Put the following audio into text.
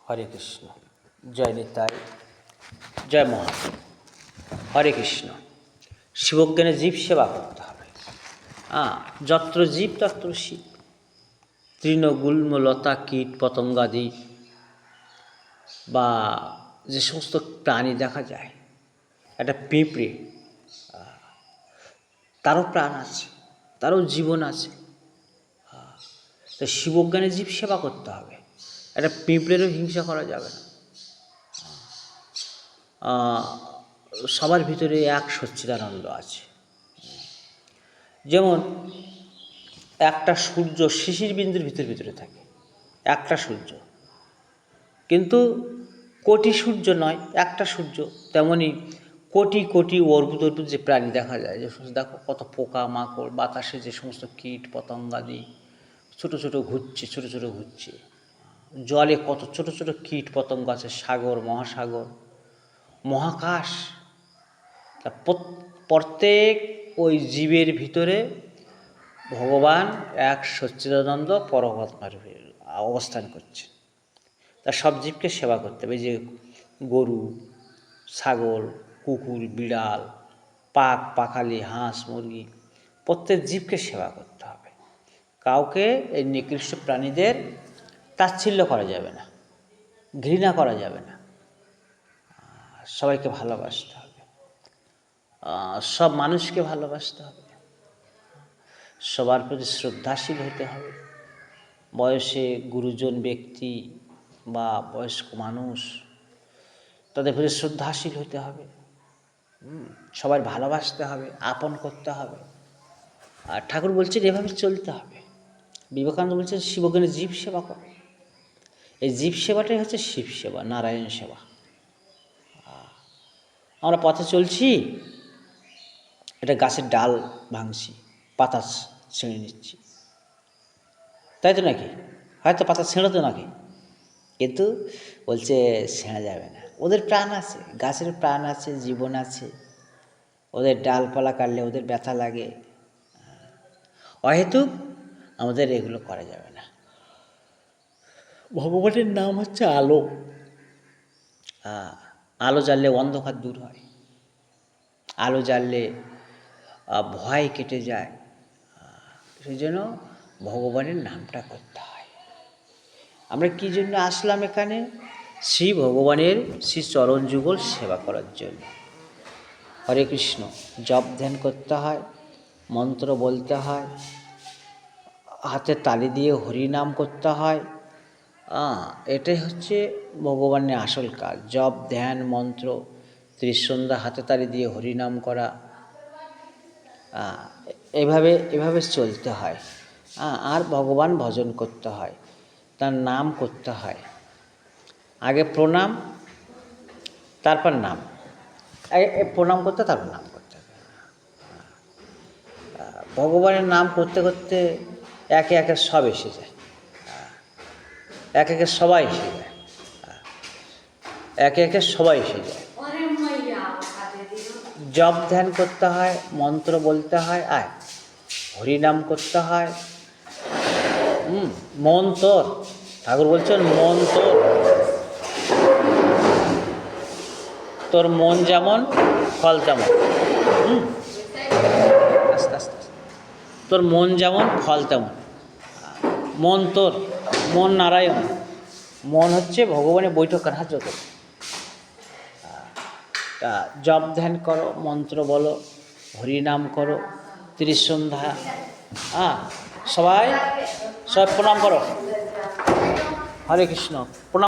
হরে কৃষ্ণ। জয় নিতাই, জয় মহাদেব। হরে কৃষ্ণ। শিবজ্ঞানে জীব সেবা করতে হবে। যত্র জীব তত্র শিব। তৃণগুল্ম লতা কীট পতঙ্গাদি বা যে সমস্ত প্রাণী দেখা যায়, একটা পিঁপড়ে, তারও প্রাণ আছে, তারও জীবন আছে। তো শিবজ্ঞানে জীব সেবা করতে হবে। একটা পিঁপড়েরও হিংসা করা যাবে না। সবার ভিতরে এক সচ্চিদানন্দ আছে। যেমন একটা সূর্য শিশির বিন্দুর ভিতরে থাকে, একটা সূর্য, কিন্তু কোটি সূর্য নয়, একটা সূর্য। তেমনি কোটি কোটি অর্বুদ যে প্রাণী দেখা যায়, যে দেখো কত পোকা মাকড়, বাতাসে যে সমস্ত কীট পতঙ্গাদি ছোটো ছোটো ঘুরছে, জলে কত ছোটো ছোটো কীট পতঙ্গ আছে, সাগর, মহাসাগর, মহাকাশ। তা প্রত্যেক ওই জীবের ভিতরে ভগবান এক সচ্চিদানন্দ পরমাত্মার অবস্থান করছে। তা সব জীবকে সেবা করতে হবে। যে গরু, ছাগল, কুকুর, বিড়াল, পাখালি, হাঁস, মুরগি, প্রত্যেক জীবকে সেবা করতে হবে। কাউকে এই নিকৃষ্ট প্রাণীদের তাচ্ছিল্য করা যাবে না, ঘৃণা করা যাবে না। সবাইকে ভালোবাসতে হবে, সব মানুষকে ভালোবাসতে হবে, সবার প্রতি শ্রদ্ধাশীল হতে হবে। বয়সে গুরুজন ব্যক্তি বা বয়স্ক মানুষ, তাদের প্রতি শ্রদ্ধাশীল হতে হবে। সবার ভালোবাসতে হবে, আপন করতে হবে। আর ঠাকুর বলছেন এভাবে চলতে হবে। বিবেকানন্দ বলছেন শিবজ্ঞানে জীব সেবা করো। এই জীব সেবাটাই হচ্ছে শিব সেবা, নারায়ণ সেবা। আমরা পথে চলছি, এটা গাছের ডাল ভাঙছি, পাতা ছিঁড়ে নিচ্ছি, তাই তো নাকি? হয়তো পাতা ছিঁড়ো তো নাকি, কিন্তু বলছে ছেঁড়া যাবে না। ওদের প্রাণ আছে, গাছের প্রাণ আছে, জীবন আছে। ওদের ডালপালা কাটলে ওদের ব্যথা লাগে। অহেতুক আমাদের এগুলো করা যাবে না। ভগবানের নাম হচ্ছে আলো। আলো জ্বাললে অন্ধকার দূর হয়, আলো জ্বাললে ভয় কেটে যায়। সেই জন্য ভগবানের নামটা করতে হয়। আমরা কী জন্য আসলাম এখানে? শ্রী ভগবানের শ্রী চরণ যুগল সেবা করার জন্য। হরে কৃষ্ণ জপ ধ্যান করতে হয়, মন্ত্র বলতে হয়, হাতে তালি দিয়ে হরিনাম করতে হয়। এটাই হচ্ছে ভগবানের আসল কাজ। জপ ধ্যান মন্ত্র, ত্রিসন্ধ্যা হাতে তালি দিয়ে হরিনাম করা, এভাবে চলতে হয়। আর ভগবান ভজন করতে হয়, তার নাম করতে হয়। আগে প্রণাম, তারপর নাম। প্রণাম করতে, তারপর নাম করতে হবে। ভগবানের নাম করতে করতে একে একে সব এসে যায়, একে একে সবাই এসে যায়, একে একে সবাই এসে যায়। জপ ধ্যান করতে হয়, মন্ত্র বলতে হয়, আর হরিনাম করতে হয়। মন তোর, ঠাকুর বলছেন মন তোর, তোর মন যেমন ফল তেমন। আস্তে আস্তে, তোর মন যেমন ফল তেমন। মন তোর, মন নারায়ণ, মন হচ্ছে ভগবানের বৈঠক রাজ্য তোর। তা জপ ধ্যান করো, মন্ত্র বলো, হরিনাম করো, ত্রিসন্ধ্যা। সবাই প্রণাম করো। হরে কৃষ্ণ। প্রণাম।